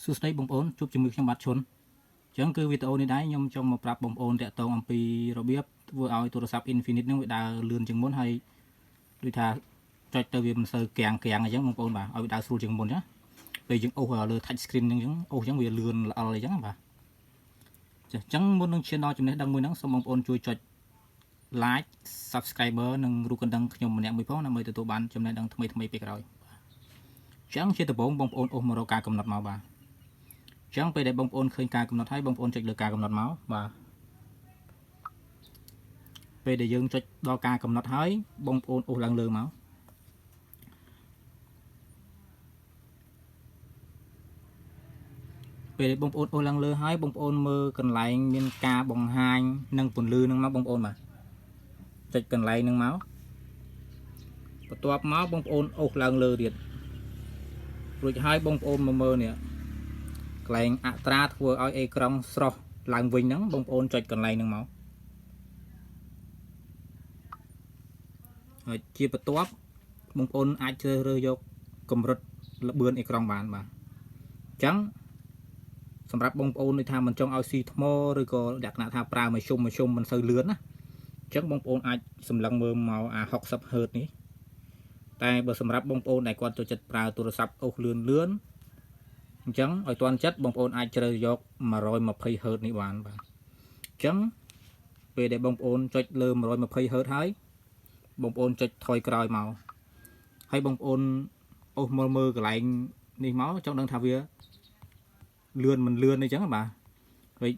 សួស្តីបងប្អូនជួបជាមួយខ្ញុំបាទឈុនអញ្ចឹងគឺវីដេអូនេះដែរខ្ញុំចង់មកប្រាប់បងប្អូនតាក់ទងអំពីរបៀបធ្វើឲ្យទូរស័ព្ទ Infinix ហ្នឹងវាដើរលឿនជាងមុនហើយដូចថាចុចទៅវាមិនសូវក្រាំងអញ្ចឹងបងប្អូនបាទឲ្យវាដើរស្រួលជាងមុនណាពេលយើងអូសលើ touch screen អញ្ចឹងអូសអញ្ចឹងវាលឿនល្អអញ្ចឹងបាទចាអញ្ចឹងមុននឹងឈានដល់ចំណេះដឹងមួយហ្នឹងសូមបងប្អូនជួយចុច like subscriber និងរូបកណ្ដឹងខ្ញុំម្នាក់មួយផងដើម្បីទទួលបានចំណេះដឹងថ្មីៗពេលក្រោយអញ្ចឹងជាដំបូងបងប្អូនអូសមករកការកំណត់មកបាទអញ្ចឹងពេលដែលបងប្អូនឃើញការកំណត់ហើយបងប្អូនចុចលើការកំណត់មកបាទពេលដែលយើងចុចដល់ការកំណត់ហើយបងប្អូនអូសឡើងលើមកពេលដែលបងប្អូនអូសឡើងលើហើយបងប្អូនមើលកន្លែងមានការបង្ហាញនិងពន្លឺនឹងមកបងប្អូនបាទចុចកន្លែងនឹងមកបន្ទាប់មកបងប្អូនអូសឡើងលើទៀតរួចហើយបងប្អូនមកមើលនេះកន្លែងអត្រាធ្វើឲ្យអេក្រង់ស្រស់ឡើងវិញហ្នឹងបងប្អូនចុចកន្លែងហ្នឹងមកហើយជាបន្ទាប់បងប្អូនអាចជ្រើសរើសយកកម្រិតល្បឿនអេក្រង់បានបាទអញ្ចឹងសម្រាប់បងប្អូនដូចថាមិនចង់ឲ្យស៊ីថ្មឬក៏លក្ខណៈថាប្រើមួយជុំមិនសូវលឿនណាអញ្ចឹងបងប្អូនអាចសម្លឹងមើលមកអា 60Hz នេះតែបើសម្រាប់បងប្អូនដែលគាត់ចូលចិត្តប្រើទូរស័ព្ទអូសលឿនអញ្ចឹងឲ្យទាន់ចិត្តបងប្អូនអាចជ្រើសយក 120Hz នេះបានបាទអញ្ចឹងពេលដែលបងប្អូនចុចលើ 120Hz ហើយបងប្អូនចុចថយក្រោយមកហើយបងប្អូនអូសមើលកន្លែងនេះមកចង់ដឹងថាវាលឿនមិនលឿនអីចឹងបាទហើយ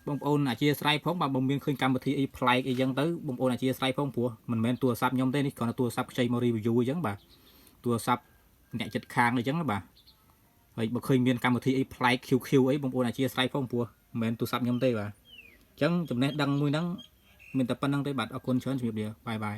បងប្អូនអធិស្ឋានផងបើមានឃើញកម្មវិធីអីប្លែកអីចឹងទៅបងប្អូនអធិស្ឋានផងព្រោះមិនមែនទូរស័ព្ទខ្ញុំទេនេះគ្រាន់តែទូរស័ព្ទខ្ចីមក review អញ្ចឹងបាទទូរស័ព្ទអ្នកចិត្តខាងអីចឹងបាទហើយបើឃើញមានកម្មវិធីអីប្លែក QQ អីបងប្អូនអធិស្ឋានផងព្រោះមិនមែនទូរស័ព្ទខ្ញុំទេបាទអញ្ចឹងចំណេះដឹងមួយហ្នឹងមានតែប៉ុណ្្នឹងទេបាទអរគុណច្រើនជំរាបលាបាយ